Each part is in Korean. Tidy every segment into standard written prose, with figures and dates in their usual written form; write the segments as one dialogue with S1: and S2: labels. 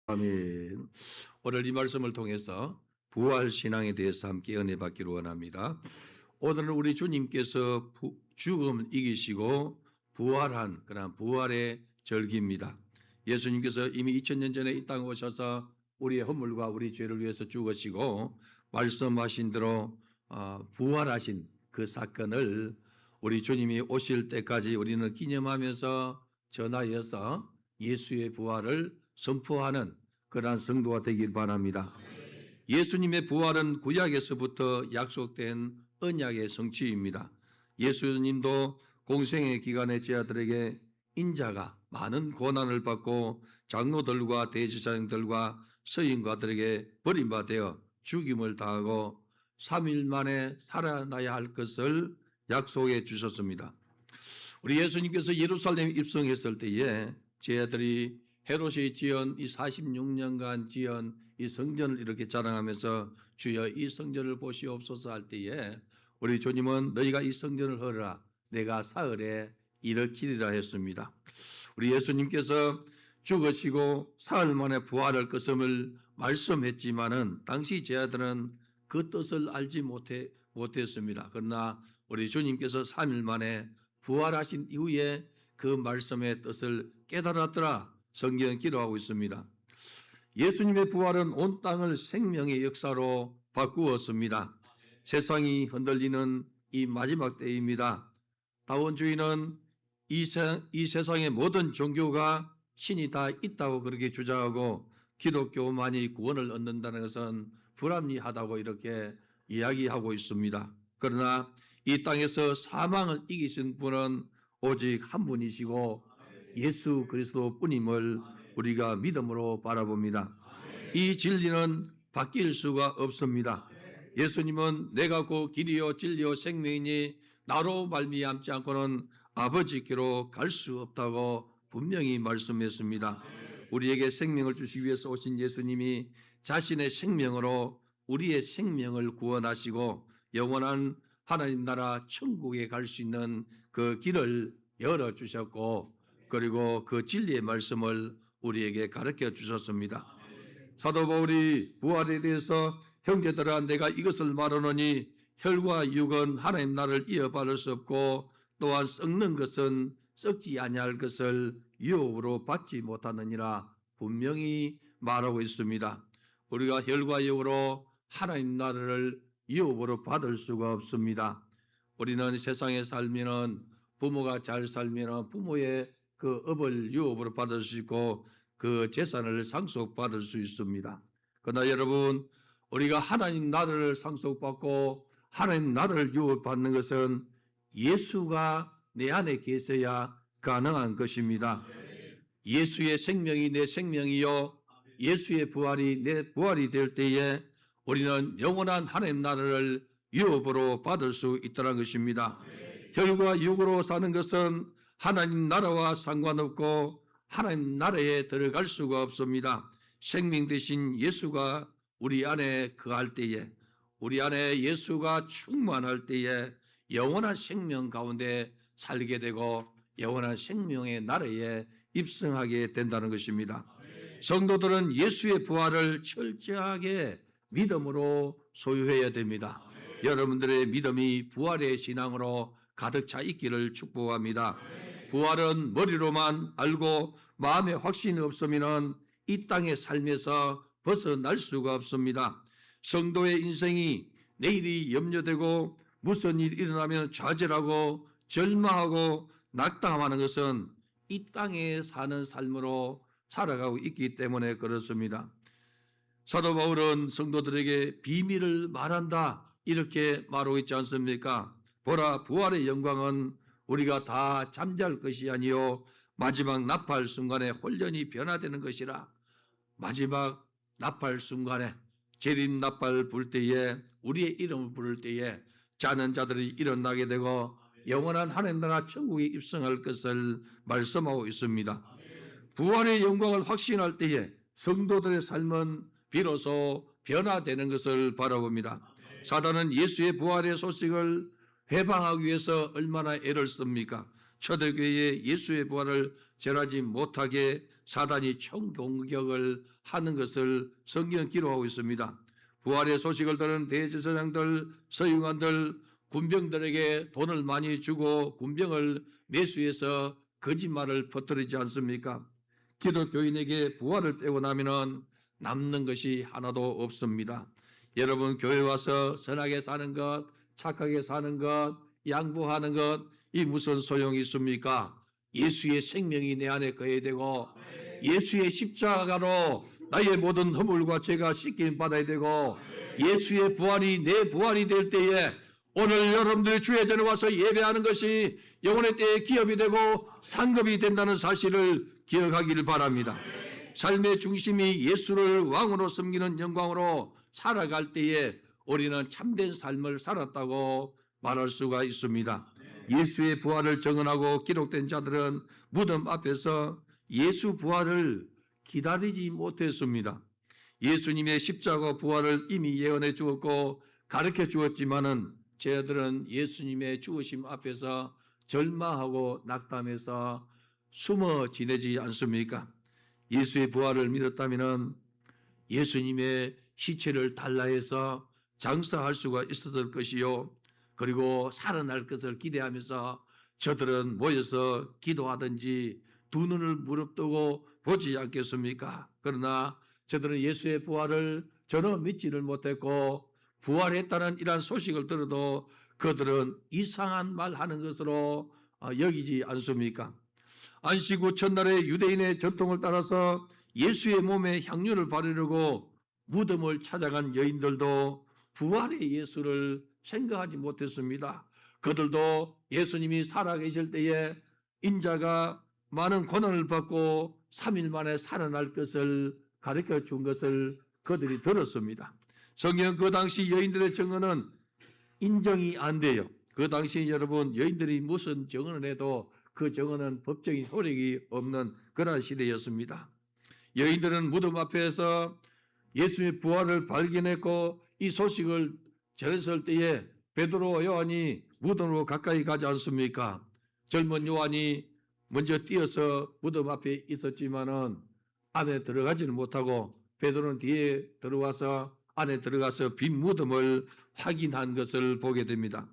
S1: 아멘. 오늘 이 말씀을 통해서 부활 신앙에 대해서 함께 은혜 받기를 원합니다. 오늘은 우리 주님께서 죽음을 이기시고 부활한 그런 부활의 절기입니다. 예수님께서 이미 2000년 전에 이 땅에 오셔서 우리의 허물과 우리 죄를 위해서 죽으시고 말씀하신 대로 부활하신 그 사건을 우리 주님이 오실 때까지 우리는 기념하면서 전하여서 예수의 부활을 선포하는 그러한 성도가 되길 바랍니다. 예수님의 부활은 구약에서부터 약속된 언약의 성취입니다. 예수님도 공생의 기간에 제자들에게 인자가 많은 고난을 받고 장로들과 대제사장들과 서인과들에게 버림받아 죽임을 당하고 3일 만에 살아나야 할 것을 약속해 주셨습니다. 우리 예수님께서 예루살렘에 입성했을 때에 제자들이 헤롯이 지은 이 46년간 지은 이 성전을 이렇게 자랑하면서 주여 이 성전을 보시옵소서 할 때에 우리 주님은 너희가 이 성전을 헐으라 내가 사흘에 일으키리라 했습니다. 우리 예수님께서 죽으시고 사흘 만에 부활할 것을 말씀했지만은 당시 제자들은 그 뜻을 알지 못했습니다. 그러나 우리 주님께서 3일 만에 부활하신 이후에 그 말씀의 뜻을 깨달았더라 성경은 기록하고 있습니다. 예수님의 부활은 온 땅을 생명의 역사로 바꾸었습니다. 세상이 흔들리는 이 마지막 때입니다. 다원주의는 이 세상의 모든 종교가 신이 다 있다고 그렇게 주장하고 기독교만이 구원을 얻는다는 것은 불합리하다고 이렇게 이야기하고 있습니다. 그러나 이 땅에서 사망을 이기신 분은 오직 한 분이시고 예수 그리스도뿐임을 우리가 믿음으로 바라봅니다. 이 진리는 바뀔 수가 없습니다. 예수님은 내가 곧 길이요 진리요 생명이니 나로 말미암지 않고는 아버지께로 갈 수 없다고 분명히 말씀했습니다. 우리에게 생명을 주시기 위해서 오신 예수님이 자신의 생명으로 우리의 생명을 구원하시고 영원한 하나님 나라 천국에 갈 수 있는 그 길을 열어주셨고 그리고 그 진리의 말씀을 우리에게 가르쳐 주셨습니다. 사도 바울이 부활에 대해서 형제들아 내가 이것을 말하노니 혈과 육은 하나님 나라를 이어받을 수 없고 또한 썩는 것은 썩지 아니할 것을 유업으로 받지 못하느니라 분명히 말하고 있습니다. 우리가 혈과 육으로 하나님 나라를 유업으로 받을 수가 없습니다. 우리는 세상에 살면은 부모가 잘 살면은 부모의 그 업을 유업으로 받을 수 있고 그 재산을 상속받을 수 있습니다. 그러나 여러분 우리가 하나님 나라를 상속받고 하나님 나라를 유업받는 것은 예수가 내 안에 계셔야 가능한 것입니다. 예수의 생명이 내 생명이요 예수의 부활이 내 부활이 될 때에 우리는 영원한 하나님 나라를 유업으로 받을 수 있다는 것입니다. 혈과 육으로 사는 것은 하나님 나라와 상관없고 하나님 나라에 들어갈 수가 없습니다. 생명 대신 예수가 우리 안에 거할 때에 우리 안에 예수가 충만할 때에 영원한 생명 가운데 살게 되고 영원한 생명의 나라에 입성하게 된다는 것입니다. 성도들은 예수의 부활을 철저하게 믿음으로 소유해야 됩니다. 여러분들의 믿음이 부활의 신앙으로 가득 차 있기를 축복합니다. 부활은 머리로만 알고 마음에 확신이 없으면 이 땅의 삶에서 벗어날 수가 없습니다. 성도의 인생이 내일이 염려되고 무슨 일이 일어나면 좌절하고 절망하고 낙담하는 것은 이 땅에 사는 삶으로 살아가고 있기 때문에 그렇습니다. 사도 바울은 성도들에게 비밀을 말한다 이렇게 말하고 있지 않습니까? 보라 부활의 영광은 우리가 다 잠잘 것이 아니요 마지막 나팔 순간에 혼련이 변화되는 것이라. 마지막 나팔 순간에 재림 나팔 불 때에 우리의 이름을 부를 때에 자는 자들이 일어나게 되고 영원한 하나님 나라 천국에 입성할 것을 말씀하고 있습니다. 부활의 영광을 확신할 때에 성도들의 삶은 비로소 변화되는 것을 바라봅니다. 사단은 예수의 부활의 소식을 회방하기 위해서 얼마나 애를 씁니까? 초대교회에 예수의 부활을 전하지 못하게 사단이 총공격을 하는 것을 성경은 기록하고 있습니다. 부활의 소식을 들은 대제사장들, 서기관들, 군병들에게 돈을 많이 주고 군병을 매수해서 거짓말을 퍼뜨리지 않습니까? 기독교인에게 부활을 빼고 나면은 남는 것이 하나도 없습니다. 여러분 교회 와서 선하게 사는 것, 착하게 사는 것, 양보하는 것, 이 무슨 소용이 있습니까? 예수의 생명이 내 안에 거해야 되고 예수의 십자가로 나의 모든 허물과 죄가 씻김 받아야 되고 예수의 부활이 내 부활이 될 때에 오늘 여러분들이 주의 전에 와서 예배하는 것이 영혼의 때에 기업이 되고 상급이 된다는 사실을 기억하기를 바랍니다. 삶의 중심이 예수를 왕으로 섬기는 영광으로 살아갈 때에 우리는 참된 삶을 살았다고 말할 수가 있습니다. 예수의 부활을 증언하고 기록된 자들은 무덤 앞에서 예수 부활을 기다리지 못했습니다. 예수님의 십자가 부활을 이미 예언해 주었고 가르쳐 주었지만은 저들은 예수님의 죽으심 앞에서 절망하고 낙담해서 숨어 지내지 않습니까? 예수의 부활을 믿었다면은 예수님의 시체를 달라해서 장사할 수가 있었을 것이요. 그리고 살아날 것을 기대하면서 저들은 모여서 기도하든지 두 눈을 무릅뜨고 보지 않겠습니까? 그러나 저들은 예수의 부활을 전혀 믿지를 못했고 부활했다는 이러한 소식을 들어도 그들은 이상한 말 하는 것으로 여기지 않습니까? 안식 후 첫날에 유대인의 전통을 따라서 예수의 몸에 향유를 바르려고 무덤을 찾아간 여인들도 부활의 예수를 생각하지 못했습니다. 그들도 예수님이 살아계실 때에 인자가 많은 고난을 받고 3일 만에 살아날 것을 가르쳐 준 것을 그들이 들었습니다. 성경 그 당시 여인들의 증언은 인정이 안 돼요. 그 당시 여러분 여인들이 무슨 증언을 해도 그 증언은 법적인 효력이 없는 그런 시대였습니다. 여인들은 무덤 앞에서 예수의 부활을 발견했고 이 소식을 전했을 때에 베드로와 요한이 무덤으로 가까이 가지 않습니까? 젊은 요한이 먼저 뛰어서 무덤 앞에 있었지만은 안에 들어가지는 못하고 베드로는 뒤에 들어와서 안에 들어가서 빈 무덤을 확인한 것을 보게 됩니다.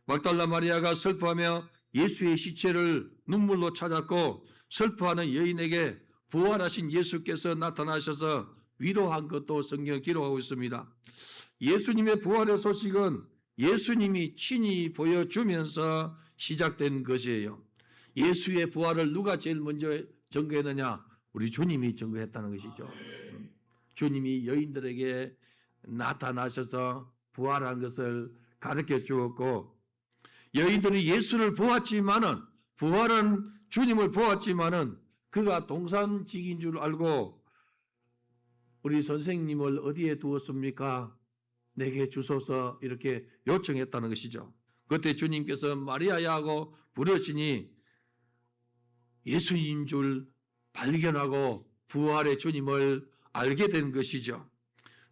S1: 막달라 마리아가 슬퍼하며 예수의 시체를 눈물로 찾았고 슬퍼하는 여인에게 부활하신 예수께서 나타나셔서 위로한 것도 성경 기록하고 있습니다. 예수님의 부활의 소식은 예수님이 친히 보여주면서 시작된 것이에요. 예수의 부활을 누가 제일 먼저 증거했느냐? 우리 주님이 증거했다는 것이죠. 주님이 여인들에게 나타나셔서 부활한 것을 가르쳐 주었고 여인들이 예수를 보았지만은 부활한 주님을 보았지만은 그가 동산직인 줄 알고 우리 선생님을 어디에 두었습니까? 내게 주소서 이렇게 요청했다는 것이죠. 그때 주님께서 마리아야 하고 부르시니 예수님 줄 발견하고 부활의 주님을 알게 된 것이죠.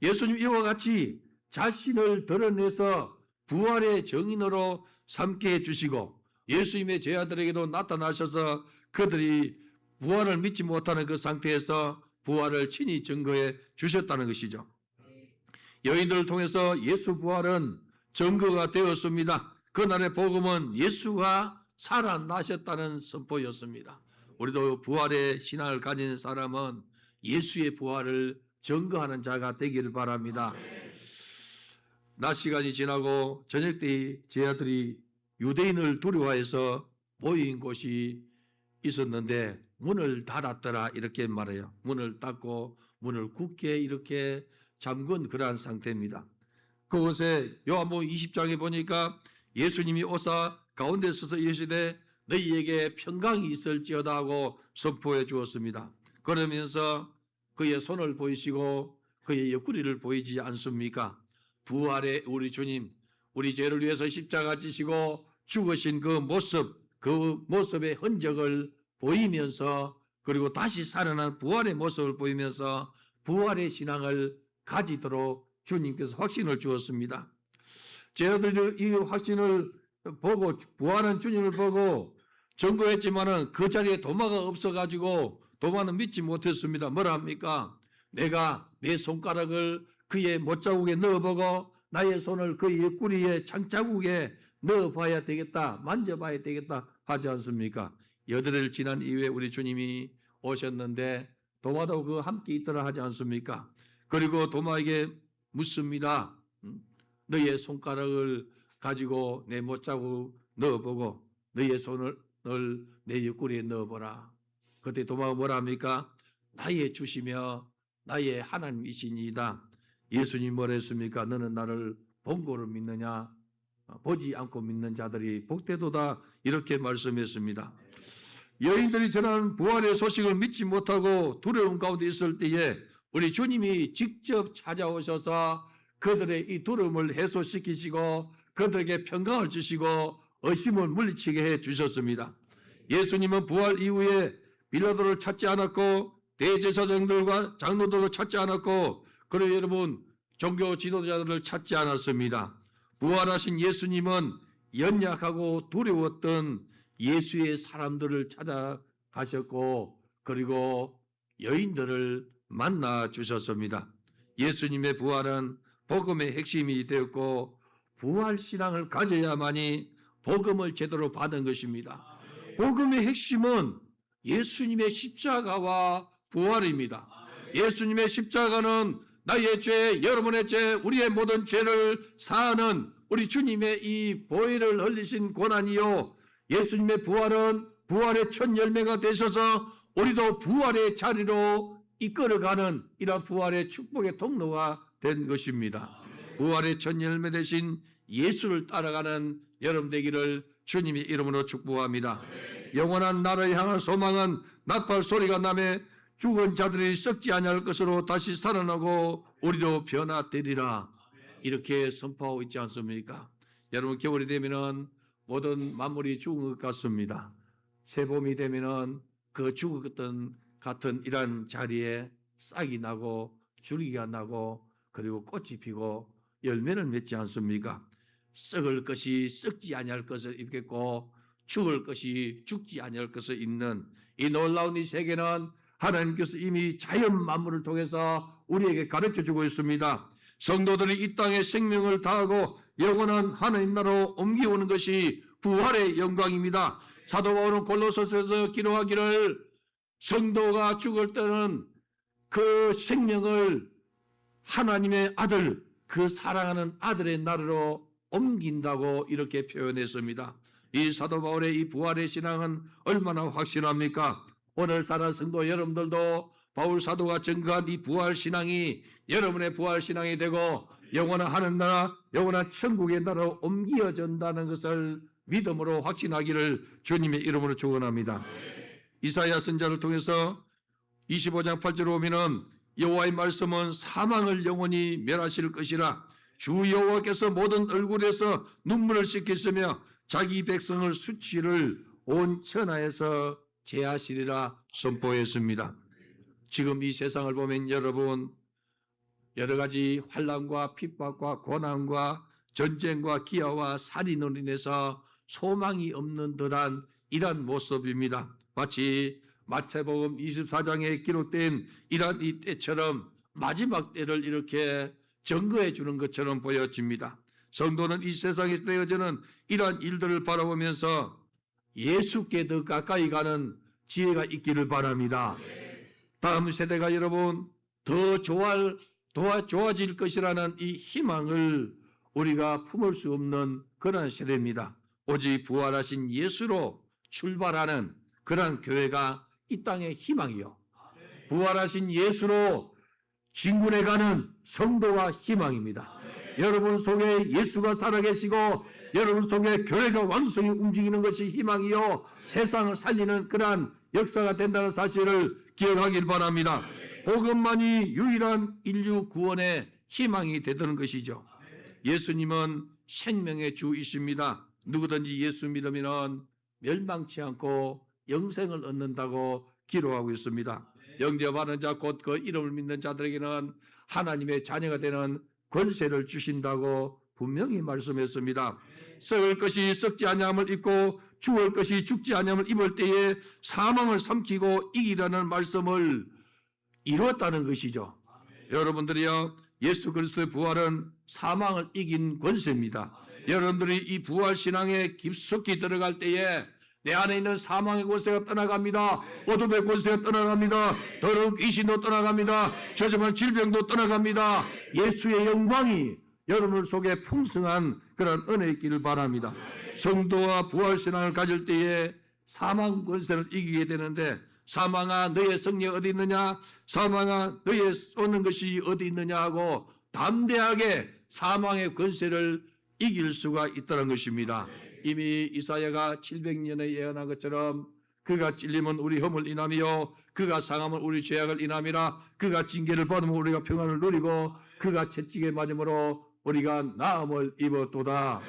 S1: 예수님 이와 같이 자신을 드러내서 부활의 증인으로 삼게 해주시고 예수님의 제자들에게도 나타나셔서 그들이 부활을 믿지 못하는 그 상태에서 부활을 친히 증거해 주셨다는 것이죠. 여인들을 통해서 예수 부활은 증거가 되었습니다. 그날의 복음은 예수가 살아나셨다는 선포였습니다. 우리도 부활의 신앙을 가진 사람은 예수의 부활을 증거하는 자가 되기를 바랍니다. 낮 시간이 지나고 저녁 때 제자들이 유대인을 두려워해서 모인 곳이 있었는데 문을 닫았더라 이렇게 말해요. 문을 닫고 문을 굳게 이렇게 잠근 그러한 상태입니다. 그곳에 요한복음 20장에 보니까 예수님이 오사 가운데 서서 이르시되 너희에게 평강이 있을지어다 하고 선포해 주었습니다. 그러면서 그의 손을 보이시고 그의 옆구리를 보이지 않습니까? 부활의 우리 주님, 우리 죄를 위해서 십자가 지시고 죽으신 그 모습의 흔적을 보이면서 그리고 다시 살아난 부활의 모습을 보이면서 부활의 신앙을 가지도록 주님께서 확신을 주었습니다. 제자들이 이 확신을 보고 부활한 주님을 보고 증거했지만은 그 자리에 도마가 없어가지고 도마는 믿지 못했습니다. 뭐라 합니까? 내가 내 손가락을 그의 못자국에 넣어보고 나의 손을 그의 옆구리에 창자국에 넣어봐야 되겠다, 만져봐야 되겠다 하지 않습니까? 여드레를 지난 이후에 우리 주님이 오셨는데 도마도 그 함께 있더라 하지 않습니까? 그리고 도마에게 묻습니다. 너의 손가락을 가지고 내 못자국 넣어보고 너의 손을 내 옆구리에 넣어보라. 그때 도마가 뭐라 합니까? 나의 주시며 나의 하나님이시니이다. 예수님 뭐라 했습니까? 너는 나를 본고로 믿느냐? 보지 않고 믿는 자들이 복되도다. 이렇게 말씀했습니다. 여인들이 전하는 부활의 소식을 믿지 못하고 두려움 가운데 있을 때에 우리 주님이 직접 찾아오셔서 그들의 이 두려움을 해소시키시고 그들에게 평강을 주시고 의심을 물리치게 해 주셨습니다. 예수님은 부활 이후에 빌라도를 찾지 않았고 대제사장들과 장로들을 찾지 않았고 그리고 여러분 종교 지도자들을 찾지 않았습니다. 부활하신 예수님은 연약하고 두려웠던 예수의 사람들을 찾아가셨고 그리고 여인들을 만나 주셨습니다. 예수님의 부활은 복음의 핵심이 되었고 부활신앙을 가져야만이 복음을 제대로 받은 것입니다. 복음의 핵심은 예수님의 십자가와 부활입니다. 예수님의 십자가는 나의 죄, 여러분의 죄, 우리의 모든 죄를 사하는 우리 주님의 이 보혈을 흘리신 고난이요. 예수님의 부활은 부활의 첫 열매가 되셔서 우리도 부활의 자리로 이끌어가는 이러한 부활의 축복의 통로가 된 것입니다. 부활의 첫 열매 되신 예수를 따라가는 여러분 되기를 주님의 이름으로 축복합니다. 영원한 나라를 향한 소망은 나팔 소리가 나매 죽은 자들이 썩지 아니할 것으로 다시 살아나고 우리도 변화되리라. 이렇게 선포하고 있지 않습니까? 여러분 겨울이 되면은 모든 만물이 죽은 것 같습니다. 새봄이 되면은 그 죽었던 같은 이런 자리에 싹이 나고 줄기가 나고 그리고 꽃이 피고 열매를 맺지 않습니까? 썩을 것이 썩지 아니할 것을 입겠고 죽을 것이 죽지 아니할 것을 입는 이 놀라운 이 세계는 하나님께서 이미 자연 만물을 통해서 우리에게 가르쳐주고 있습니다. 성도들이 이 땅에 생명을 다하고 영원한 하나님 나라로 옮겨오는 것이 부활의 영광입니다. 사도 바울은 골로새서에서 기록하기를 성도가 죽을 때는 그 생명을 하나님의 아들, 그 사랑하는 아들의 나라로 옮긴다고 이렇게 표현했습니다. 이 사도 바울의 이 부활의 신앙은 얼마나 확실합니까? 오늘 사는 성도 여러분들도 바울 사도가 증거한 이 부활 신앙이 여러분의 부활 신앙이 되고 영원한 하늘 나라, 영원한 천국의 나라로 옮겨진다는 것을 믿음으로 확신하기를 주님의 이름으로 축원합니다. 이사야 선지자를 통해서 25장 8절에 오면은 여호와의 말씀은 사망을 영원히 멸하실 것이라 주 여호와께서 모든 얼굴에서 눈물을 씻기시며 자기 백성을 수치를 온 천하에서 제하시리라 선포했습니다. 지금 이 세상을 보면 여러분 여러 가지 환난과 핍박과 고난과 전쟁과 기아와 살인으로 인해서 소망이 없는 듯한 이러한 모습입니다. 마치 마태복음 24장에 기록된 이러한 이 때처럼 마지막 때를 이렇게 증거해 주는 것처럼 보여집니다. 성도는 이 세상에서 되어지는 이러한 일들을 바라보면서 예수께 더 가까이 가는 지혜가 있기를 바랍니다. 다음 세대가 여러분 더 좋아질 것이라는 이 희망을 우리가 품을 수 없는 그런 세대입니다. 오직 부활하신 예수로 출발하는 그런 교회가 이 땅의 희망이요. 부활하신 예수로 진군해 가는 성도가 희망입니다. 여러분 속에 예수가 살아계시고 여러분 속에 교회가 왕성히 움직이는 것이 희망이요. 세상을 살리는 그러한 역사가 된다는 사실을 기억하길 바랍니다. 복음만이 유일한 인류 구원의 희망이 되는 것이죠. 예수님은 생명의 주이십니다. 누구든지 예수 믿으면 멸망치 않고 영생을 얻는다고 기록하고 있습니다. 영접하는 자 곧 그 이름을 믿는 자들에게는 하나님의 자녀가 되는 권세를 주신다고 분명히 말씀했습니다. 썩을 것이 썩지 아니함을 입고 죽을 것이 죽지 아니하면 입을 때에 사망을 삼키고 이기라는 말씀을 이루었다는 것이죠. 여러분들이요, 예수 그리스도의 부활은 사망을 이긴 권세입니다. 여러분들이 이 부활 신앙에 깊숙이 들어갈 때에 내 안에 있는 사망의 권세가 떠나갑니다. 어둠의 권세가 떠나갑니다. 더러운 귀신도 떠나갑니다. 저주한 질병도 떠나갑니다. 예수의 영광이 여러분 속에 풍성한 그런 은혜 있기를 바랍니다. 성도와 부활 신앙을 가질 때에 사망 권세를 이기게 되는데, 사망아 너의 승리 어디 있느냐, 사망아 너의 쏘는 것이 어디 있느냐 하고 담대하게 사망의 권세를 이길 수가 있다는 것입니다. 이미 이사야가 700년에 예언한 것처럼 그가 찔림은 우리 흠을 인함이요 그가 상함은 우리 죄악을 인함이라. 그가 징계를 받으면 우리가 평안을 누리고 그가 채찍에 맞음으로 우리가 나음을 입었도다.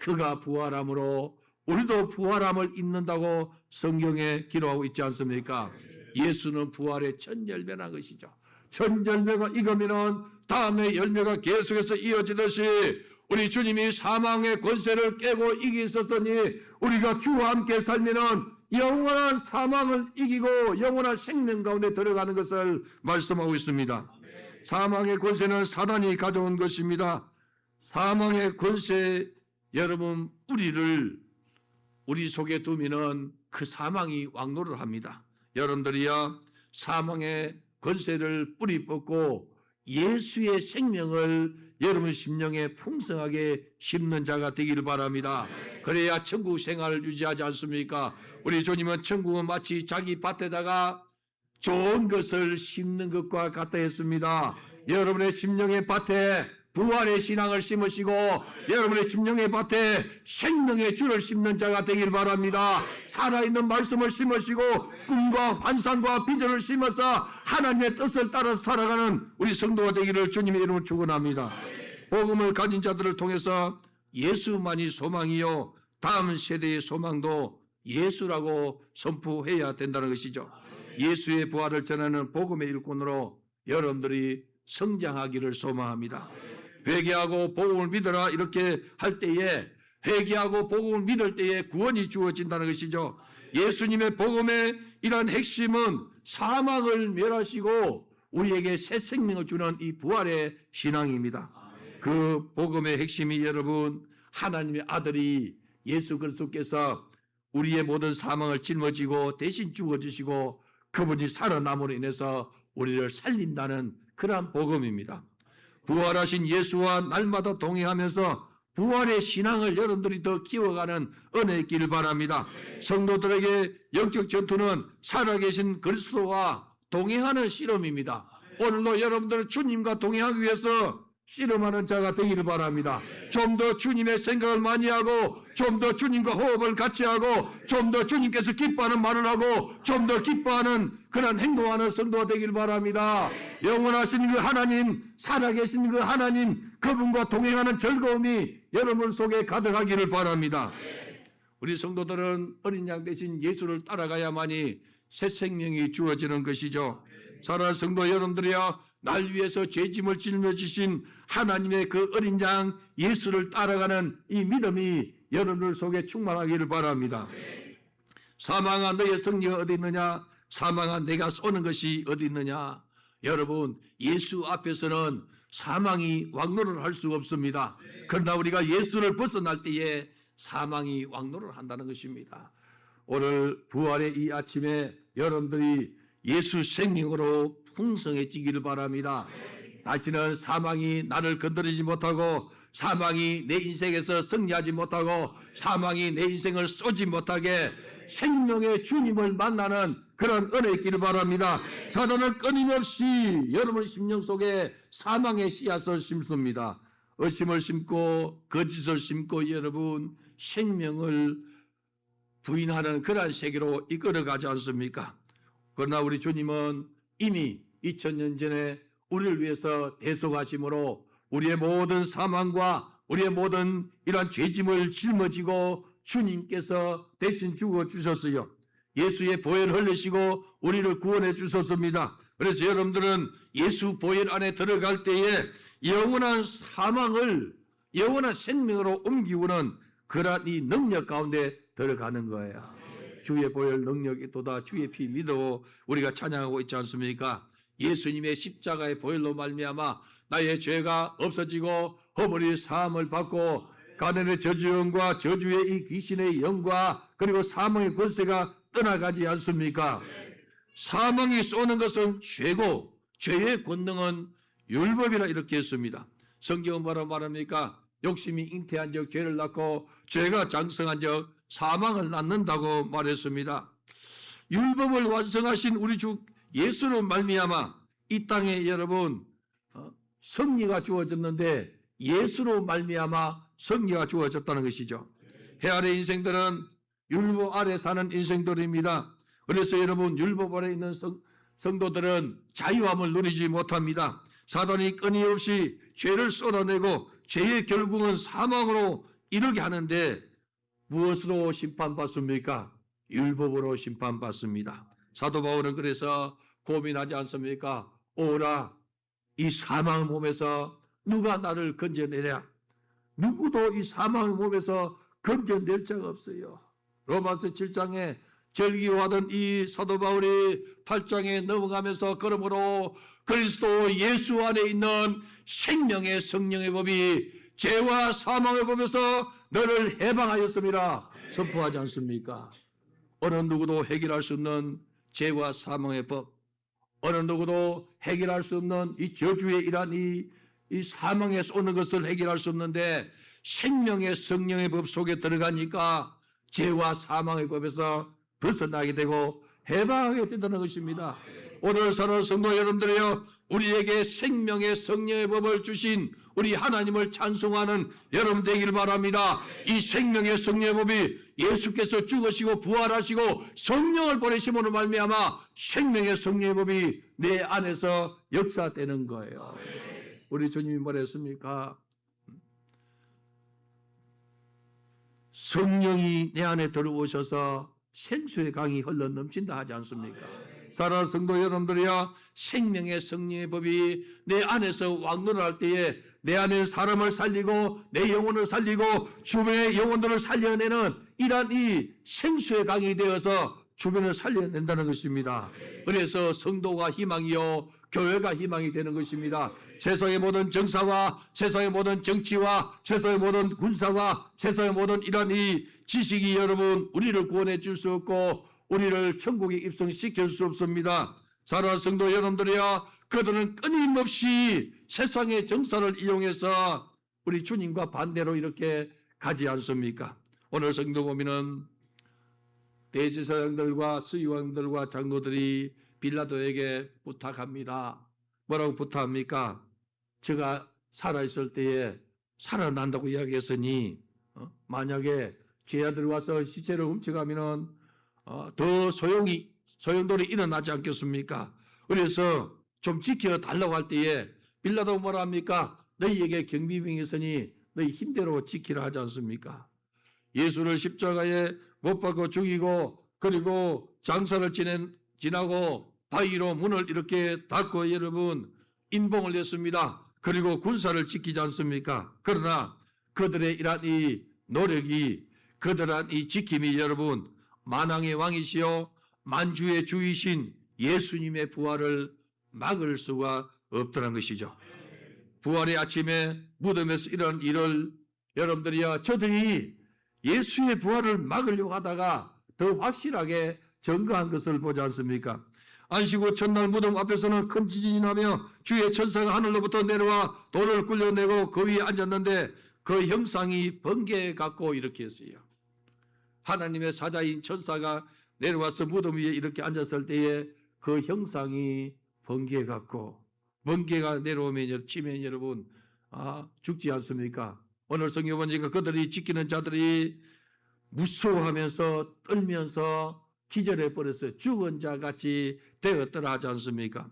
S1: 그가 부활함으로 우리도 부활함을 입는다고 성경에 기록하고 있지 않습니까? 예수는 부활의 첫 열매란 것이죠. 첫 열매가 익으면 다음에 열매가 계속해서 이어지듯이 우리 주님이 사망의 권세를 깨고 이기셨으니 우리가 주와 함께 살면은 영원한 사망을 이기고 영원한 생명 가운데 들어가는 것을 말씀하고 있습니다. 사망의 권세는 사단이 가져온 것입니다. 사망의 권세, 여러분 우리 속에 두면은 그 사망이 왕노를 합니다. 여러분들이요, 사망의 권세를 뿌리 뽑고 예수의 생명을 여러분 심령에 풍성하게 심는 자가 되기를 바랍니다. 그래야 천국 생활을 유지하지 않습니까? 우리 주님은 천국은 마치 자기 밭에다가 좋은 것을 심는 것과 같다 했습니다. 여러분의 심령의 밭에 부활의 신앙을 심으시고 여러분의 심령의 밭에 생명의 줄을 심는 자가 되길 바랍니다. 살아있는 말씀을 심으시고 꿈과 환상과 비전을 심어서 하나님의 뜻을 따라서 살아가는 우리 성도가 되기를 주님의 이름으로 축원합니다. 복음을 가진 자들을 통해서 예수만이 소망이요 다음 세대의 소망도 예수라고 선포해야 된다는 것이죠. 예수의 부활을 전하는 복음의 일꾼으로 여러분들이 성장하기를 소망합니다. 회개하고 복음을 믿어라 이렇게 할 때에, 회개하고 복음을 믿을 때에 구원이 주어진다는 것이죠. 예수님의 복음의 이러한 핵심은 사망을 멸하시고 우리에게 새 생명을 주는 이 부활의 신앙입니다. 그 복음의 핵심이 여러분 하나님의 아들이 예수 그리스도께서 우리의 모든 사망을 짊어지고 대신 죽어주시고 그분이 살아남으로 인해서 우리를 살린다는 그러한 복음입니다. 부활하신 예수와 날마다 동행하면서 부활의 신앙을 여러분들이 더 키워가는 은혜 있기를 바랍니다. 성도들에게 영적 전투는 살아계신 그리스도와 동행하는 씨름입니다. 오늘도 여러분들은 주님과 동행하기 위해서 씨름하는 자가 되기를 바랍니다. 좀 더 주님의 생각을 많이 하고 좀 더 주님과 호흡을 같이 하고 좀 더 주님께서 기뻐하는 말을 하고 좀 더 기뻐하는 그런 행동하는 성도가 되기를 바랍니다. 영원하신 그 하나님, 살아계신 그 하나님, 그분과 동행하는 즐거움이 여러분 속에 가득하기를 바랍니다. 우리 성도들은 어린 양 대신 예수를 따라가야만이 새 생명이 주어지는 것이죠. 사랑하는 성도 여러분들이여, 날 위해서 죄짐을 짊어지신 하나님의 그 어린 양 예수를 따라가는 이 믿음이 여러분들 속에 충만하기를 바랍니다. 사망아 너의 승리가 어디 있느냐, 사망아 내가 쏘는 것이 어디 있느냐. 여러분 예수 앞에서는 사망이 왕노를 할 수 없습니다. 그러나 우리가 예수를 벗어날 때에 사망이 왕노를 한다는 것입니다. 오늘 부활의 이 아침에 여러분들이 예수 생명으로 풍성해지기를 바랍니다. 다시는 사망이 나를 건드리지 못하고 사망이 내 인생에서 승리하지 못하고 사망이 내 인생을 쏘지 못하게 생명의 주님을 만나는 그런 은혜 있기를 바랍니다. 사단은 끊임없이 여러분 심령 속에 사망의 씨앗을 심습니다. 의심을 심고 거짓을 심고 여러분 생명을 부인하는 그러한 세계로 이끌어가지 않습니까? 그러나 우리 주님은 이미 2000년 전에 우리를 위해서 대속하심으로 우리의 모든 사망과 우리의 모든 이러한 죄짐을 짊어지고 주님께서 대신 죽어주셨어요. 예수의 보혈을 흘리시고 우리를 구원해 주셨습니다. 그래서 여러분들은 예수 보혈 안에 들어갈 때에 영원한 사망을 영원한 생명으로 옮기고는 그러한 이 능력 가운데 들어가는 거예요. 주의 보혈 능력이 또다 주의 피 믿어 우리가 찬양하고 있지 않습니까? 예수님의 십자가의 보혈로 말미암아 나의 죄가 없어지고 허물이 사함을 받고 가난의 저주영과 저주의 이 귀신의 영과 그리고 사망의 권세가 떠나가지 않습니까? 사망이 쏘는 것은 죄고 죄의 권능은 율법이라 이렇게 했습니다. 성경은 뭐라고 말합니까? 욕심이 잉태한 적 죄를 낳고 죄가 장성한 적 사망을 낳는다고 말했습니다. 율법을 완성하신 우리 주 예수로 말미암아 이 땅에 여러분 성리가 주어졌는데 예수로 말미암아 성리가 주어졌다는 것이죠. 해 아래 인생들은 율법 아래 사는 인생들입니다. 그래서 여러분 율법 아래 있는 성도들은 자유함을 누리지 못합니다. 사단이 끊임없이 죄를 쏟아내고 죄의 결국은 사망으로 이르게 하는데 무엇으로 심판받습니까? 율법으로 심판받습니다. 사도 바울은 그래서 고민하지 않습니까? 오라 이 사망의 몸에서 누가 나를 건져내랴? 누구도 이 사망의 몸에서 건져낼 자가 없어요. 로마서 7장에 절기하던 이 사도 바울이 8장에 넘어가면서 그러므로 그리스도 예수 안에 있는 생명의 성령의 법이 죄와 사망의 법에서 너를 해방하였습니다. 선포하지 않습니까? 어느 누구도 해결할 수 없는 죄와 사망의 법, 어느 누구도 해결할 수 없는 이 저주의 일환 이 사망에서 오는 것을 해결할 수 없는데 생명의 성령의 법 속에 들어가니까 죄와 사망의 법에서 벗어나게 되고 해방하게 된다는 것입니다. 오늘 사는 성도 여러분들이여 우리에게 생명의 성령의 법을 주신 우리 하나님을 찬송하는 여러분 되기를 바랍니다. 이 생명의 성령의 법이 예수께서 죽으시고 부활하시고 성령을 보내심으로 말미암아 생명의 성령의 법이 내 안에서 역사되는 거예요. 우리 주님이 뭐랬습니까? 성령이 내 안에 들어오셔서 생수의 강이 흘러 넘친다 하지 않습니까? 사랑하는 성도 여러분들이여 생명의 성령의 법이 내 안에서 왕노를 때에 내 안에 사람을 살리고 내 영혼을 살리고 주변의 영혼들을 살려내는 이러한 이 생수의 강이 되어서 주변을 살려낸다는 것입니다. 그래서 성도가 희망이요 교회가 희망이 되는 것입니다. 세상의 모든 정사와 세상의 모든 정치와 세상의 모든 군사와 세상의 모든 이러한 이 지식이 여러분 우리를 구원해 줄 수 없고 우리를 천국에 입성시킬 수 없습니다. 사랑하는 성도 여러분들이여 그들은 끊임없이 세상의 정사를 이용해서 우리 주님과 반대로 이렇게 가지 않습니까? 오늘 성도 보면은 대제사장들과 서기관들과 장로들이 빌라도에게 부탁합니다. 뭐라고 부탁합니까? 제가 살아있을 때에 살아난다고 이야기했으니 만약에 죄아들이 와서 시체를 훔쳐가면은 더 소용돌이 일어나지 않겠습니까? 그래서 좀 지켜달라고 할 때에 빌라도 뭐라 합니까? 너희에게 경비병이 있으니 너희 힘대로 지키라 하지 않습니까? 예수를 십자가에 못 박고 죽이고 그리고 장사를 지나고 바위로 문을 이렇게 닫고 여러분 인봉을 냈습니다. 그리고 군사를 지키지 않습니까? 그러나 그들의 이러한 이 노력이 그들한 이 지킴이 여러분 만왕의 왕이시여 만주의 주이신 예수님의 부활을 막을 수가 없더란 것이죠. 부활의 아침에 무덤에서 이런 일을 여러분들이야 저들이 예수의 부활을 막으려고 하다가 더 확실하게 증거한 것을 보지 않습니까? 안식 첫날 무덤 앞에서는 큰 지진이 나며 주의 천사가 하늘로부터 내려와 돌을 굴려내고 그 위에 앉았는데 그 형상이 번개 같고 이렇게 했어요. 하나님의 사자인 천사가 내려와서 무덤 위에 이렇게 앉았을 때에 그 형상이 번개 같고 번개가 내려오면 치면 여러분 죽지 않습니까? 오늘 성경 보니까 그들이 지키는 자들이 무서워하면서 떨면서 기절해 버렸어요. 죽은 자 같이 되었더라 하지 않습니까?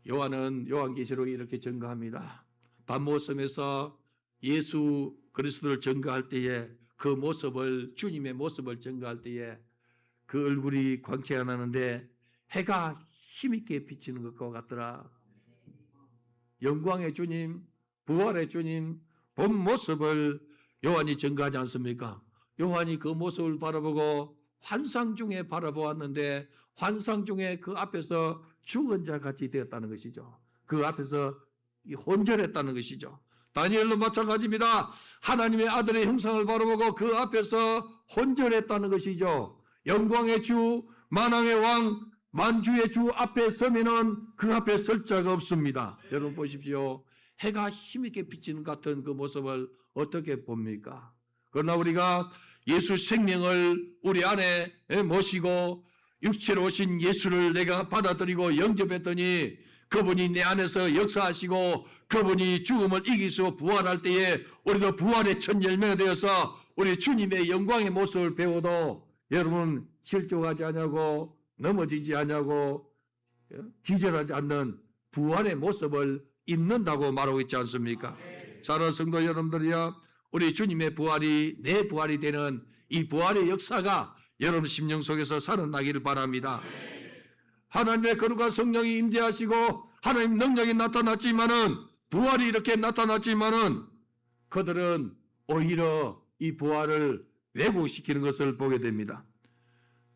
S1: 요한은 요한계시록에 이렇게 증거합니다. 밤모섬에서 예수 그리스도를 증거할 때에 그 모습을 주님의 모습을 증거할 때에 그 얼굴이 광채가 나는데 해가 힘있게 비치는 것과 같더라. 영광의 주님, 부활의 주님 본 모습을 요한이 증거하지 않습니까? 요한이 그 모습을 바라보고 환상 중에 바라보았는데 환상 중에 그 앞에서 죽은 자 같이 되었다는 것이죠. 그 앞에서 혼절했다는 것이죠. 다니엘도 마찬가지입니다. 하나님의 아들의 형상을 바라보고 그 앞에서 혼절했다는 것이죠. 영광의 주, 만왕의 왕, 만주의 주 앞에 서면은 그 앞에 설 자가 없습니다. 여러분 보십시오. 해가 힘있게 비치는 같은 그 모습을 어떻게 봅니까? 그러나 우리가 예수 생명을 우리 안에 모시고 육체로 오신 예수를 내가 받아들이고 영접했더니 그분이 내 안에서 역사하시고 그분이 죽음을 이기시고 부활할 때에 우리도 부활의 첫 열매가 되어서 우리 주님의 영광의 모습을 배워도 여러분 실족하지 않냐고 넘어지지 않냐고 기절하지 않는 부활의 모습을 입는다고 말하고 있지 않습니까? 사랑하는 성도 여러분들이여, 우리 주님의 부활이 내 부활이 되는 이 부활의 역사가 여러분 심령 속에서 살아나기를 바랍니다. 하나님의 거룩한 성령이 임재하시고 하나님 능력이 나타났지만은 부활이 이렇게 나타났지만은 그들은 오히려 이 부활을 왜곡시키는 것을 보게 됩니다.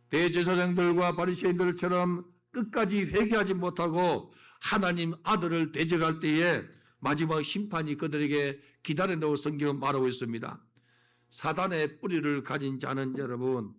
S1: 대제사장들과 바리새인들처럼 끝까지 회개하지 못하고 하나님 아들을 대적할 때에 마지막 심판이 그들에게 기다린다고 성경은 말하고 있습니다. 사단의 뿌리를 가진 자는 여러분,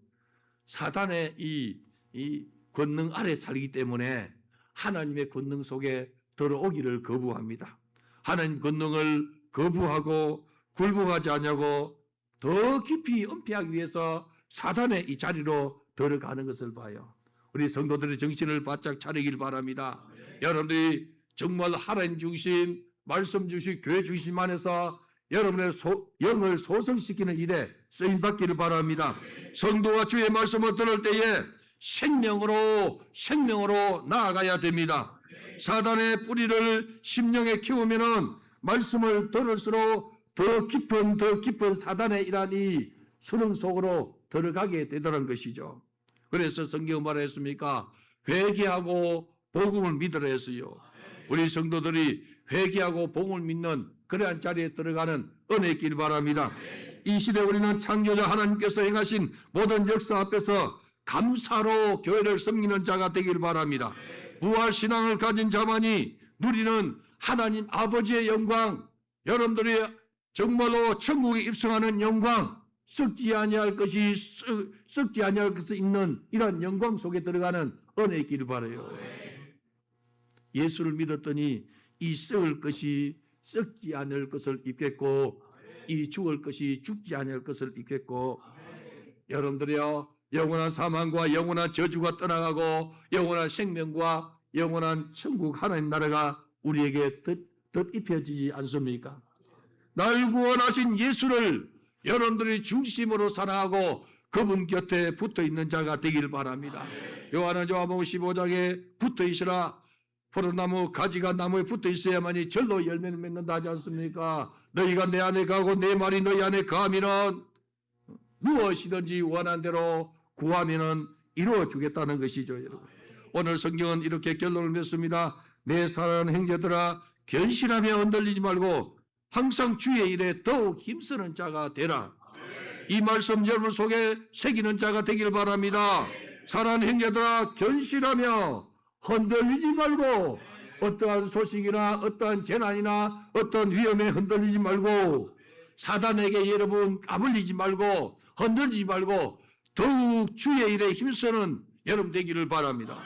S1: 사단의 이 권능 아래 살기 때문에 하나님의 권능 속에 들어오기를 거부합니다. 하나님 권능을 거부하고 굴복하지 않냐고 더 깊이 은폐하기 위해서 사단의 이 자리로 들어가는 것을 봐요. 우리 성도들의 정신을 바짝 차리길 바랍니다. 여러분들이 정말 하나님 중심, 말씀 중심, 교회 중심 안에서 여러분의 영을 소성시키는 일에 쓰임받기를 바랍니다. 성도가 주의 말씀을 들을 때에 생명으로 나아가야 됩니다. 사단의 뿌리를 심령에 키우면은 말씀을 들을수록 더 깊은 사단의 일한 이 수렁 속으로 들어가게 되더라는 것이죠. 그래서 성경은 말했습니까? 회개하고 복음을 믿으라 했어요. 우리 성도들이 회개하고 복음을 믿는 그러한 자리에 들어가는 은혜 있기를 바랍니다. 이 시대 우리는 창조자 하나님께서 행하신 모든 역사 앞에서 감사로 교회를 섬기는 자가 되기를 바랍니다. 부활신앙을 가진 자만이 누리는 하나님 아버지의 영광, 여러분들이 정말로 천국에 입성하는 영광, 썩지 아니할 것이 있는 이런 영광 속에 들어가는 은혜 있기를 바라요. 예수를 믿었더니 이 썩을 것이 썩지 않을 것을 입겠고 이 죽을 것이 죽지 않을 것을 입겠고 여러분들이요, 영원한 사망과 영원한 저주가 떠나가고 영원한 생명과 영원한 천국 하나님 나라가 우리에게 덧입혀지지 않습니까? 날 구원하신 예수를 여러분들이 중심으로 사랑하고 그분 곁에 붙어있는 자가 되기를 바랍니다. 요한은 요한복음 15장에 붙어있으라, 포도나무 가지가 나무에 붙어있어야만이 절로 열매를 맺는다 하지 않습니까? 너희가 내 안에 가고 내 말이 너희 안에 거하면은 무엇이든지 원한 대로 구하면은 이루어주겠다는 것이죠. 여러분, 오늘 성경은 이렇게 결론을 맺습니다. 내 사랑하는 형제들아, 견실하며 흔들리지 말고 항상 주의 일에 더욱 힘쓰는 자가 되라. 이 말씀 여러분 속에 새기는 자가 되기를 바랍니다. 사랑하는 형제들아, 견실하며 흔들리지 말고 어떠한 소식이나 어떠한 재난이나 어떠한 위험에 흔들리지 말고 사단에게 여러분 까불리지 말고 흔들리지 말고 더욱 주의 일에 힘쓰는 여러분 되기를 바랍니다.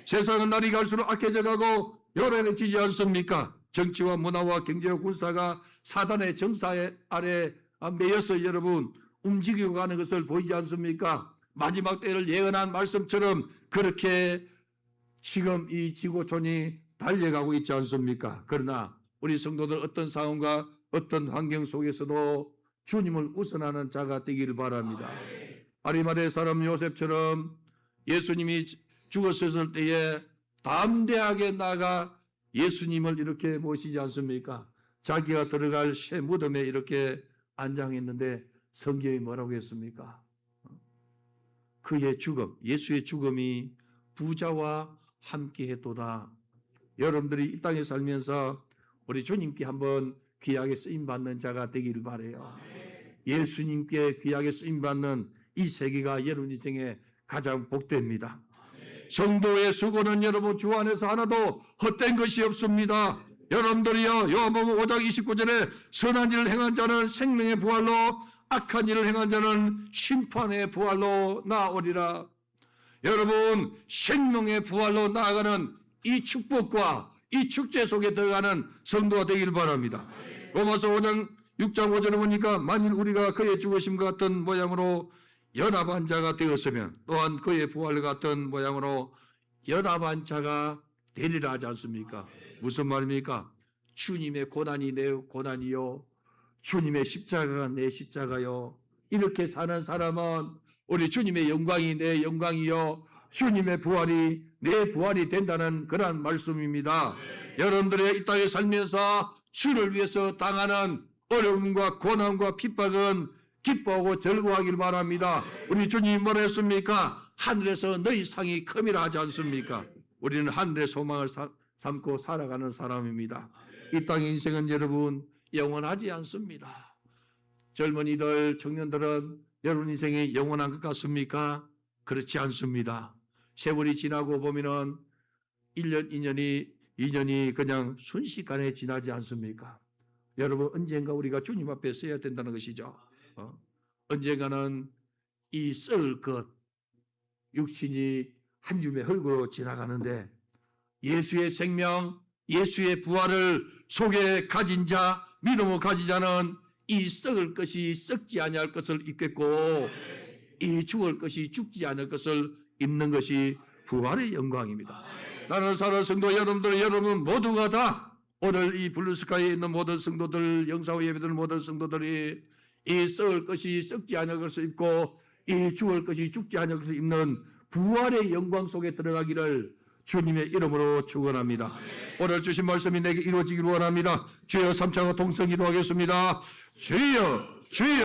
S1: 세상은 날이 갈수록 악해져 가고 요란해지지 않습니까? 정치와 문화와 경제와 군사가 사단의 정사 아래 매여서 여러분 움직이고 가는 것을 보이지 않습니까? 마지막 때를 예언한 말씀처럼 그렇게 지금 이 지구촌이 달려가고 있지 않습니까? 그러나 우리 성도들 어떤 상황과 어떤 환경 속에서도 주님을 우선하는 자가 되기를 바랍니다. 아리마대 사람 요셉처럼 예수님이 죽었을 때에 담대하게 나가 예수님을 이렇게 모시지 않습니까? 자기가 들어갈 새 무덤에 이렇게 안장했는데 성경이 뭐라고 했습니까? 그의 죽음, 예수의 죽음이 부자와 함께 했도다. 여러분들이 이 땅에 살면서 우리 주님께 한번 귀하게 쓰임받는 자가 되기를 바라요. 예수님께 귀하게 쓰임받는 이 세계가 여러분 인생에 가장 복됩니다. 성도의 수고는 여러분 주 안에서 하나도 헛된 것이 없습니다. 여러분들이요, 요한복음 5장 29절에 선한 일을 행한 자는 생명의 부활로, 악한 일을 행한 자는 심판의 부활로 나아오리라. 여러분, 생명의 부활로 나아가는 이 축복과 이 축제 속에 들어가는 성도가 되길 바랍니다. 로마서 5장 6장 5절에 보니까 만일 우리가 그의 죽으심과 같은 모양으로 연합한 자가 되었으면 또한 그의 부활과 같은 모양으로 연합한 자가 되리라 하지 않습니까? 무슨 말입니까? 주님의 고난이 내 고난이요, 주님의 십자가가 내 십자가요. 이렇게 사는 사람은 우리 주님의 영광이 내 영광이요, 주님의 부활이 내 부활이 된다는 그런 말씀입니다. 여러분들의 이 땅에 살면서 주를 위해서 당하는 어려움과 고난과 핍박은 기뻐하고 즐거워하길 바랍니다. 우리 주님 뭐라 했습니까? 하늘에서 너희 상이 큼이라 하지 않습니까? 우리는 하늘의 소망을 삼고 살아가는 사람입니다. 이 땅의 인생은 여러분 영원하지 않습니다. 젊은이들, 청년들은 여러분 인생이 영원한 것 같습니까? 그렇지 않습니다. 세월이 지나고 보면은 1년, 2년이 그냥 순식간에 지나지 않습니까? 여러분 언젠가 우리가 주님 앞에 서야 된다는 것이죠. 언젠가는 이 썩을 것, 육신이 한 줌의 흙으로 지나가는데 예수의 생명, 예수의 부활을 속에 가진 자, 믿음을 가진 자는 이 썩을 것이 썩지 아니할 것을 입겠고 이 죽을 것이 죽지 않을 것을 입는 것이 부활의 영광입니다. 나는 사랑하는 성도 여러분 모두가 다 오늘 이 블루스카이에 있는 모든 성도들, 영사후 예배드리는 모든 성도들이 이 썩을 것이 썩지 않을 것을 입고 이 죽을 것이 죽지 않을 것을 입는 부활의 영광 속에 들어가기를 주님의 이름으로 축원합니다. 오늘 주신 말씀이 내게 이루어지기를 원합니다. 주여 삼창과 동성 기도하겠습니다. 주여, 주여.